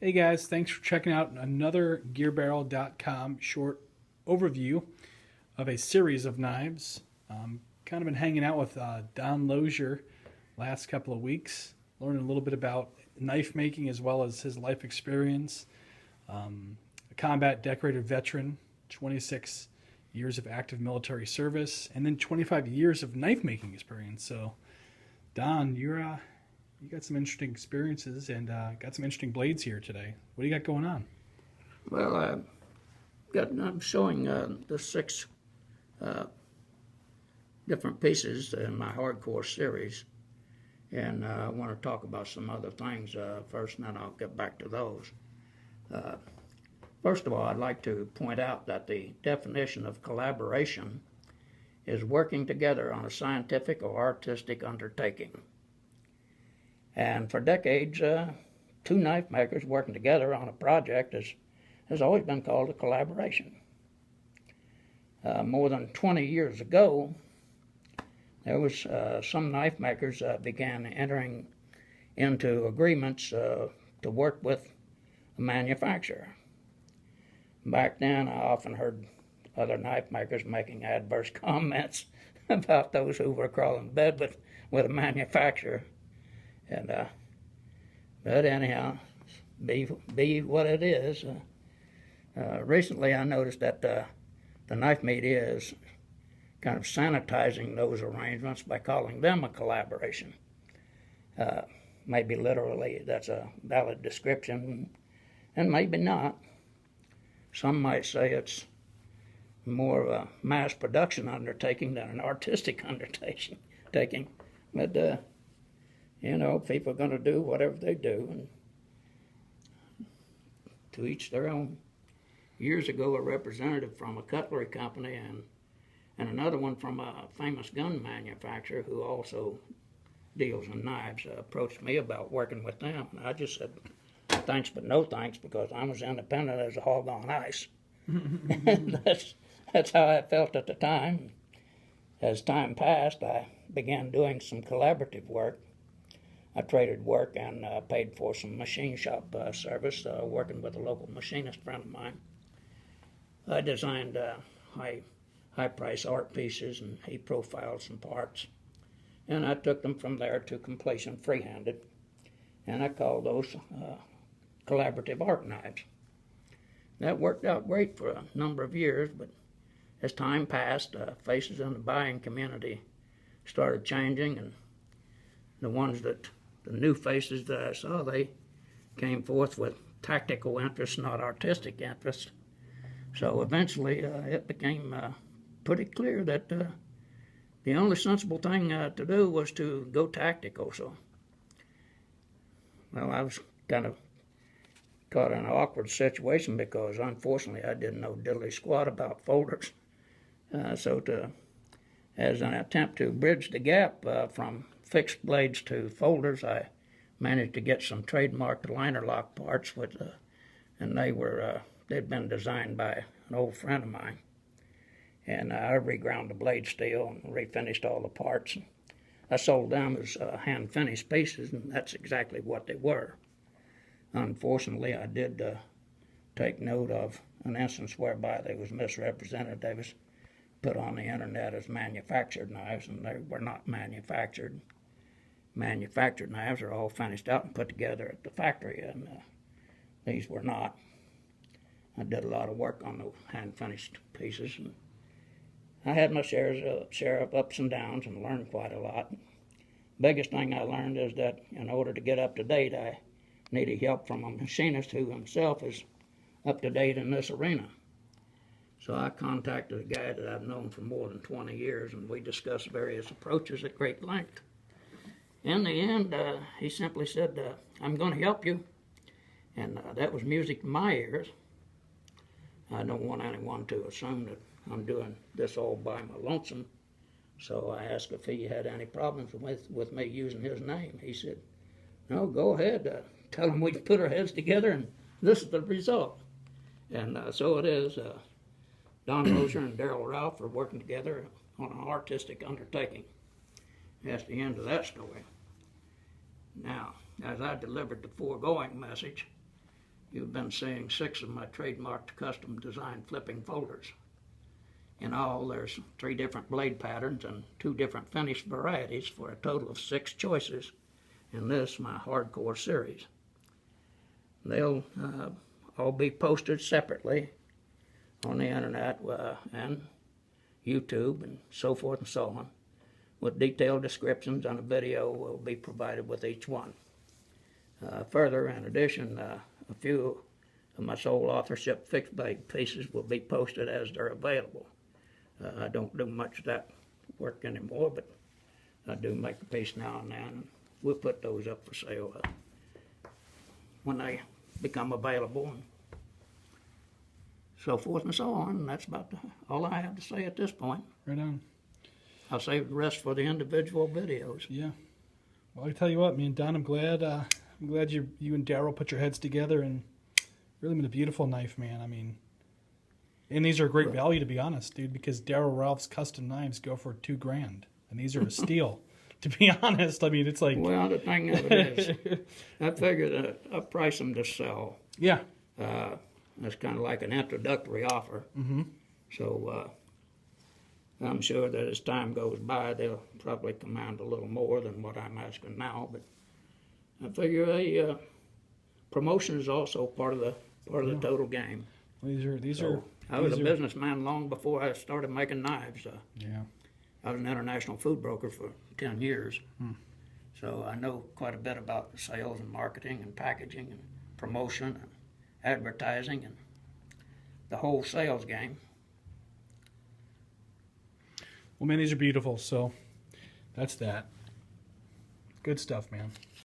Hey guys, thanks for checking out another GearBarrel.com short overview of a series of knives. Kind of been hanging out with Don Lozier last couple of weeks, learning a little bit about knife making as well as his life experience. A combat decorated veteran, 26 years of active military service, and then 25 years of knife making experience. So, Don, you got some interesting experiences and got some interesting blades here today. What do you got going on? Well, I'm showing the six different pieces in my hardcore series, and I want to talk about some other things first, and then I'll get back to those. First of all, I'd like to point out that the definition of collaboration is working together on a scientific or artistic undertaking. And for decades, two knife makers working together on a project has always been called a collaboration. More than 20 years ago, there was some knife makers began entering into agreements to work with a manufacturer. Back then, I often heard other knife makers making adverse comments about those who were crawling in bed with a manufacturer. And but anyhow, be what it is. Recently, I noticed that the knife media is kind of sanitizing those arrangements by calling them a collaboration. Maybe literally that's a valid description, and maybe not. Some might say it's more of a mass production undertaking than an artistic undertaking. But people are going to do whatever they do, and to each their own. Years ago, a representative from a cutlery company and another one from a famous gun manufacturer who also deals in knives approached me about working with them. And I just said, thanks but no thanks, because I'm as independent as a hog on ice. And that's how I felt at the time. As time passed, I began doing some collaborative work. I traded work and paid for some machine shop service, working with a local machinist friend of mine. I designed high-price art pieces, and he profiled some parts. And I took them from there to completion free-handed, and I called those collaborative art knives. That worked out great for a number of years, but as time passed, faces in the buying community started changing, and the new faces that I saw, they came forth with tactical interests, not artistic interests. So eventually it became pretty clear that the only sensible thing to do was to go tactical. So, well, I was kind of caught in an awkward situation because, unfortunately, I didn't know diddly squat about folders. As an attempt to bridge the gap from fixed blades to folders, I managed to get some trademarked liner lock parts, and they'd been designed by an old friend of mine. And I reground the blade steel and refinished all the parts. I sold them as hand-finished pieces, and that's exactly what they were. Unfortunately, I did take note of an instance whereby they was misrepresented. They was put on the internet as manufactured knives, and they were not manufactured. Manufactured knives are all finished out and put together at the factory, and these were not. I did a lot of work on the hand-finished pieces, and I had my share of ups and downs and learned quite a lot. Biggest thing I learned is that in order to get up to date, I needed help from a machinist who himself is up to date in this arena. So I contacted a guy that I've known for more than 20 years, and we discussed various approaches at great length. In the end, he simply said, I'm going to help you. And that was music to my ears. I don't want anyone to assume that I'm doing this all by my lonesome. So I asked if he had any problems with me using his name. He said, no, go ahead. Tell him we put our heads together, and this is the result. And so it is. Don Lozier and Darrell Ralph are working together on an artistic undertaking. That's the end of that story. Now, as I delivered the foregoing message, you've been seeing 6 of my trademarked custom designed flipping folders. In all, there's 3 different blade patterns and 2 different finish varieties for a total of 6 choices in this, my hardcore series. They'll all be posted separately on the internet and YouTube and so forth and so on, with detailed descriptions, and a video will be provided with each one. Further, in addition, a few of my sole authorship fixed blade pieces will be posted as they're available. I don't do much of that work anymore, but I do make a piece now and then, and we'll put those up for sale when they become available, and so forth and so on. And that's about all I have to say at this point. Right on. I'll save the rest for the individual videos. Yeah. Well, I tell you what, me and Don, I'm glad you and Darrell put your heads together and really made a beautiful knife, man. I mean, and these are a great value, to be honest, dude, because Darrell Ralph's custom knives go for $2,000, and these are a steal. To be honest, I mean, it's like... Well, the thing of it is, I figured I price them to sell. Yeah. That's kind of like an introductory offer. Mm-hmm. So I'm sure that as time goes by, they'll probably command a little more than what I'm asking now. But I figure promotion is also part of the total game. These are. I was a businessman long before I started making knives. Yeah. I was an international food broker for 10 years. So I know quite a bit about sales and marketing and packaging and promotion and advertising and the whole sales game. Well, man, these are beautiful, so that's that. Good stuff, man.